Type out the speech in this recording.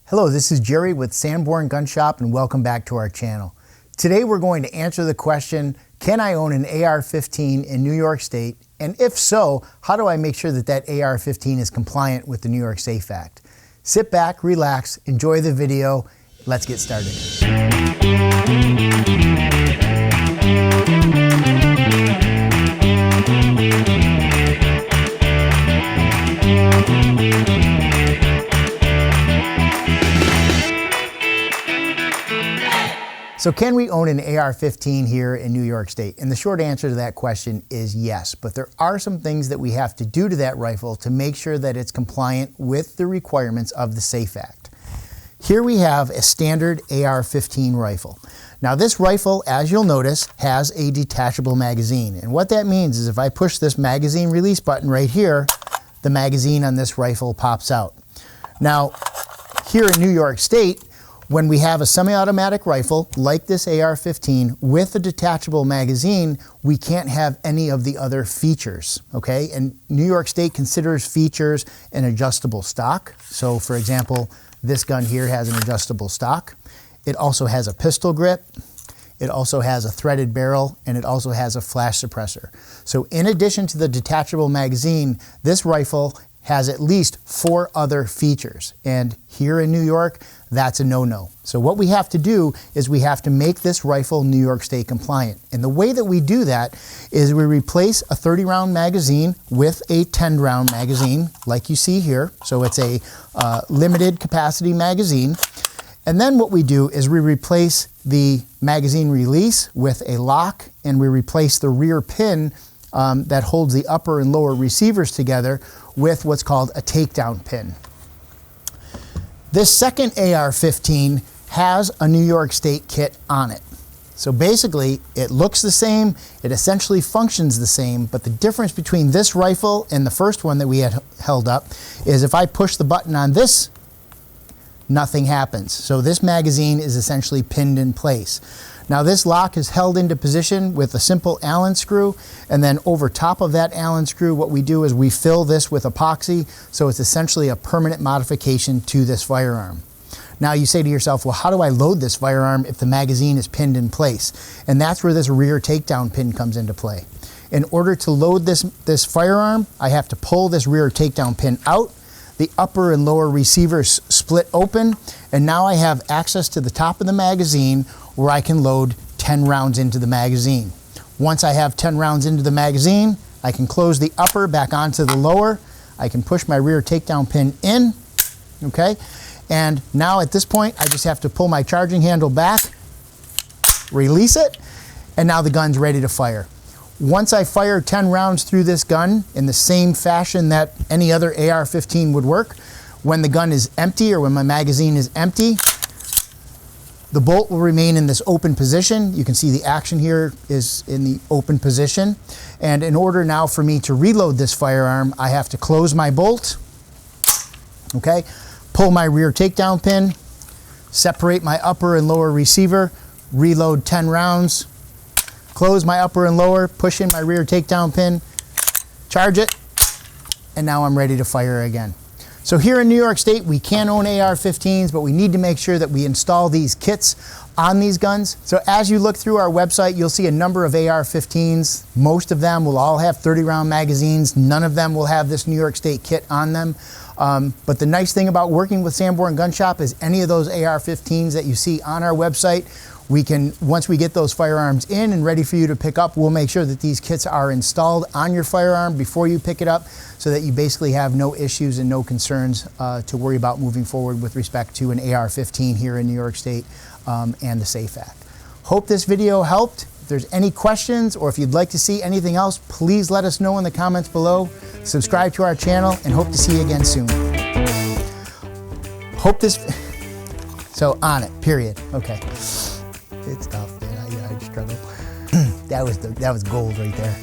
Hello, this is Jerry with Sanborn Gun Shop and welcome back to our channel. Today we're going to answer the question, can I own an AR-15 in New York State? And if so, how do I make sure that that AR-15 is compliant with the New York Safe Act? Sit back, relax, enjoy the video. Let's get started. So can we own an AR-15 here in New York State? And the short answer to that question is yes, but there are some things that we have to do to that rifle to make sure that it's compliant with the requirements of the SAFE Act. Here we have a standard AR-15 rifle. Now this rifle, as you'll notice, has a detachable magazine. And what that means is if I push this magazine release button right here, the magazine on this rifle pops out. Now, here in New York State, when we have a semi-automatic rifle like this AR-15 with a detachable magazine, we can't have any of the other features, okay? And New York State considers features an adjustable stock. So for example, this gun here has an adjustable stock. It also has a pistol grip. It also has a threaded barrel, and it also has a flash suppressor. So in addition to the detachable magazine, this rifle has at least 4 other features. And here in New York, that's a no-no. So what we have to do is we have to make this rifle New York State compliant. And the way that we do that is we replace a 30-round magazine with a 10-round magazine, like you see here. So it's a limited capacity magazine. And then what we do is we replace the magazine release with a lock, and we replace the rear pin that holds the upper and lower receivers together with what's called a takedown pin. This second AR-15 has a New York State kit on it. So basically, it looks the same, it essentially functions the same, but the difference between this rifle and the first one that we had held up is if I push the button on this, nothing happens. So this magazine is essentially pinned in place. Now this lock is held into position with a simple Allen screw, and then over top of that Allen screw, what we do is we fill this with epoxy, so it's essentially a permanent modification to this firearm. Now you say to yourself, well, how do I load this firearm if the magazine is pinned in place? And that's where this rear takedown pin comes into play. In order to load this firearm, I have to pull this rear takedown pin out. The upper and lower receivers split open, and now I have access to the top of the magazine where I can load 10 rounds into the magazine. Once I have 10 rounds into the magazine, I can close the upper back onto the lower. I can push my rear takedown pin in, okay? And now at this point, I just have to pull my charging handle back, release it, and now the gun's ready to fire. Once I fire 10 rounds through this gun in the same fashion that any other AR-15 would work, when the gun is empty or when my magazine is empty, the bolt will remain in this open position. You can see the action here is in the open position. And in order now for me to reload this firearm, I have to close my bolt, okay, pull my rear takedown pin, separate my upper and lower receiver, reload 10 rounds, close my upper and lower, push in my rear takedown pin, charge it, and now I'm ready to fire again. So here in New York State, we can own AR-15s, but we need to make sure that we install these kits on these guns. So as you look through our website, you'll see a number of AR-15s. Most of them will all have 30-round magazines. None of them will have this New York State kit on them. But the nice thing about working with Sanborn Gun Shop is any of those AR-15s that you see on our website, we can, once we get those firearms in and ready for you to pick up, we'll make sure that these kits are installed on your firearm before you pick it up so that you basically have no issues and no concerns to worry about moving forward with respect to an AR-15 here in New York State and the SAFE Act. Hope this video helped. If there's any questions or if you'd like to see anything else, please let us know in the comments below. Subscribe to our channel and hope to see you again soon. Hope this, so on it, period, okay. It's tough, man. I struggle. That was gold right there.